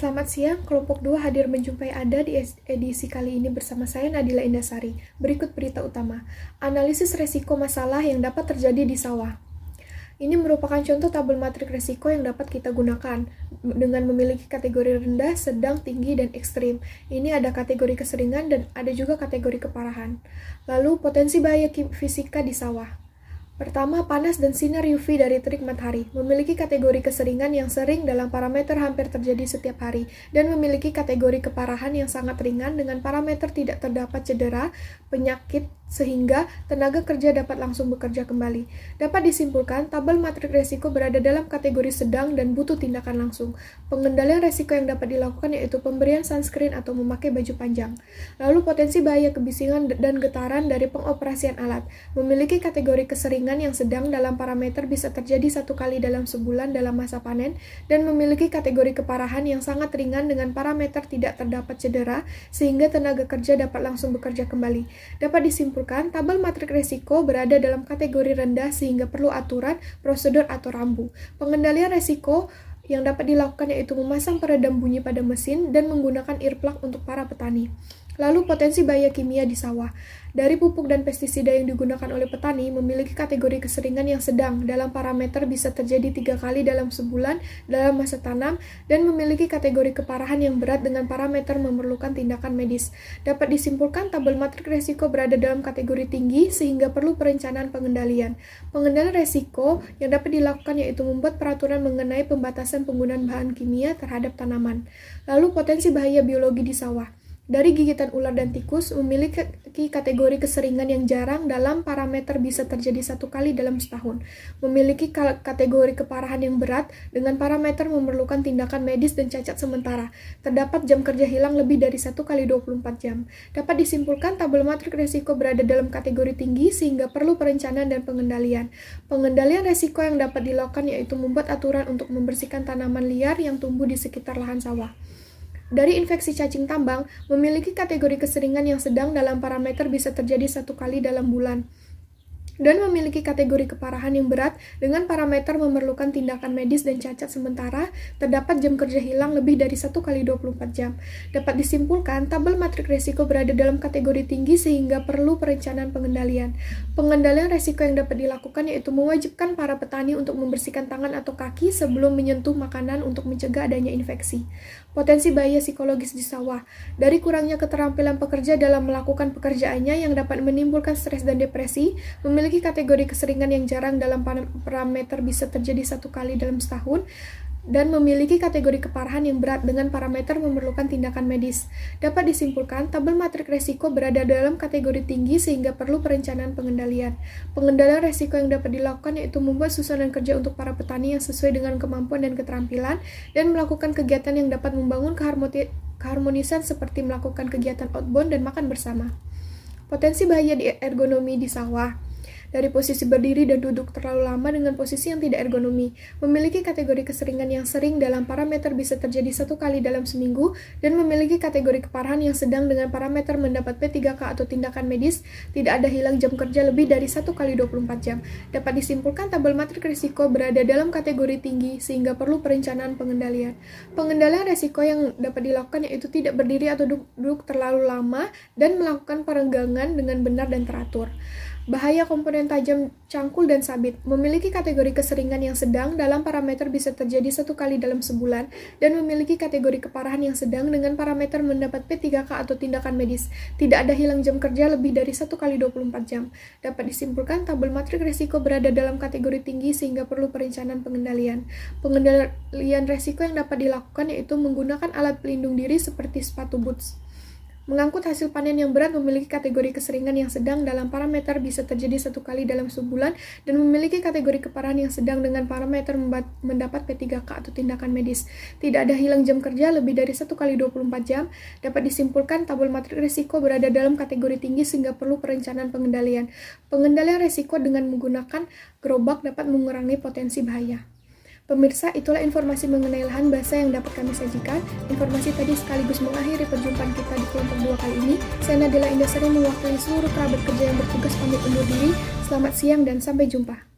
Selamat siang, kelompok 2 hadir menjumpai Anda di edisi kali ini bersama saya Nadila Indasari. Berikut berita utama. Analisis resiko masalah yang dapat terjadi di sawah. Ini merupakan contoh tabel matrik resiko yang dapat kita gunakan dengan memiliki kategori rendah, sedang, tinggi, dan ekstrim. Ini ada kategori keseringan dan ada juga kategori keparahan. Lalu potensi bahaya fisika di sawah. Pertama, panas dan sinar UV dari terik matahari memiliki kategori keseringan yang sering dalam parameter hampir terjadi setiap hari dan memiliki kategori keparahan yang sangat ringan dengan parameter tidak terdapat cedera, penyakit, sehingga tenaga kerja dapat langsung bekerja kembali. Dapat disimpulkan, tabel matrik resiko berada dalam kategori sedang dan butuh tindakan langsung. Pengendalian resiko yang dapat dilakukan yaitu pemberian sunscreen atau memakai baju panjang. Lalu potensi bahaya kebisingan dan getaran dari pengoperasian alat memiliki kategori keseringan yang sedang dalam parameter bisa terjadi 1 kali dalam sebulan dalam masa panen dan memiliki kategori keparahan yang sangat ringan dengan parameter tidak terdapat cedera sehingga tenaga kerja dapat langsung bekerja kembali. Dapat disimpulkan, tabel matrik resiko berada dalam kategori rendah sehingga perlu aturan, prosedur, atau rambu. Pengendalian resiko yang dapat dilakukan yaitu memasang peredam bunyi pada mesin dan menggunakan earplug untuk para petani. Lalu potensi bahaya kimia di sawah. Dari pupuk dan pestisida yang digunakan oleh petani memiliki kategori keseringan yang sedang dalam parameter bisa terjadi 3 kali dalam sebulan dalam masa tanam dan memiliki kategori keparahan yang berat dengan parameter memerlukan tindakan medis. Dapat disimpulkan tabel matrik resiko berada dalam kategori tinggi sehingga perlu perencanaan pengendalian. Pengendalian resiko yang dapat dilakukan yaitu membuat peraturan mengenai pembatasan penggunaan bahan kimia terhadap tanaman. Lalu potensi bahaya biologi di sawah. Dari gigitan ular dan tikus memiliki kategori keseringan yang jarang dalam parameter bisa terjadi 1 kali dalam setahun. Memiliki kategori keparahan yang berat dengan parameter memerlukan tindakan medis dan cacat sementara. Terdapat jam kerja hilang lebih dari 1 kali 24 jam. Dapat disimpulkan tabel matrik resiko berada dalam kategori tinggi sehingga perlu perencanaan dan pengendalian. Pengendalian resiko yang dapat dilakukan yaitu membuat aturan untuk membersihkan tanaman liar yang tumbuh di sekitar lahan sawah. Dari infeksi cacing tambang, memiliki kategori keseringan yang sedang dalam parameter bisa terjadi 1 kali dalam bulan dan memiliki kategori keparahan yang berat dengan parameter memerlukan tindakan medis dan cacat sementara. Terdapat jam kerja hilang lebih dari 1 kali 24 jam. Dapat disimpulkan, tabel matrik resiko berada dalam kategori tinggi sehingga perlu perencanaan pengendalian. Pengendalian resiko yang dapat dilakukan yaitu mewajibkan para petani untuk membersihkan tangan atau kaki sebelum menyentuh makanan untuk mencegah adanya infeksi. Potensi bahaya psikologis di sawah. Dari kurangnya keterampilan pekerja dalam melakukan pekerjaannya yang dapat menimbulkan stres dan depresi, memiliki kategori keseringan yang jarang dalam parameter bisa terjadi 1 kali dalam setahun, dan memiliki kategori keparahan yang berat dengan parameter memerlukan tindakan medis. Dapat disimpulkan, tabel matrik resiko berada dalam kategori tinggi sehingga perlu perencanaan pengendalian. Pengendalian resiko yang dapat dilakukan yaitu membuat susunan kerja untuk para petani yang sesuai dengan kemampuan dan keterampilan dan melakukan kegiatan yang dapat membangun keharmonisan seperti melakukan kegiatan outbound dan makan bersama. Potensi bahaya di ergonomi di sawah. Dari posisi berdiri dan duduk terlalu lama dengan posisi yang tidak ergonomi, memiliki kategori keseringan yang sering dalam parameter bisa terjadi 1 kali dalam seminggu, dan memiliki kategori keparahan yang sedang dengan parameter mendapat P3K atau tindakan medis, tidak ada hilang jam kerja lebih dari 1 kali 24 jam. Dapat disimpulkan tabel matrik risiko berada dalam kategori tinggi sehingga perlu perencanaan pengendalian. Pengendalian risiko yang dapat dilakukan yaitu tidak berdiri atau duduk terlalu lama dan melakukan perenggangan dengan benar dan teratur. Bahaya komponen tajam, cangkul, dan sabit memiliki kategori keseringan yang sedang dalam parameter bisa terjadi 1 kali dalam sebulan dan memiliki kategori keparahan yang sedang dengan parameter mendapat P3K atau tindakan medis. Tidak ada hilang jam kerja lebih dari 1 kali 24 jam. Dapat disimpulkan tabel matrik resiko berada dalam kategori tinggi sehingga perlu perencanaan pengendalian. Pengendalian resiko yang dapat dilakukan yaitu menggunakan alat pelindung diri seperti sepatu boots. Mengangkut hasil panen yang berat memiliki kategori keseringan yang sedang dalam parameter bisa terjadi 1 kali dalam sebulan dan memiliki kategori keparahan yang sedang dengan parameter mendapat P3K atau tindakan medis. Tidak ada hilang jam kerja lebih dari 1 kali 24 jam. Dapat disimpulkan tabel matrik risiko berada dalam kategori tinggi sehingga perlu perencanaan pengendalian. Pengendalian risiko dengan menggunakan gerobak dapat mengurangi potensi bahaya. Pemirsa, itulah informasi mengenai lahan basah yang dapat kami sajikan. Informasi tadi sekaligus mengakhiri perjumpaan kita di kelompok 2 kali ini. Saya Nadila Indasari mewakili seluruh kerabat kerja yang bertugas pamit undur diri. Selamat siang dan sampai jumpa.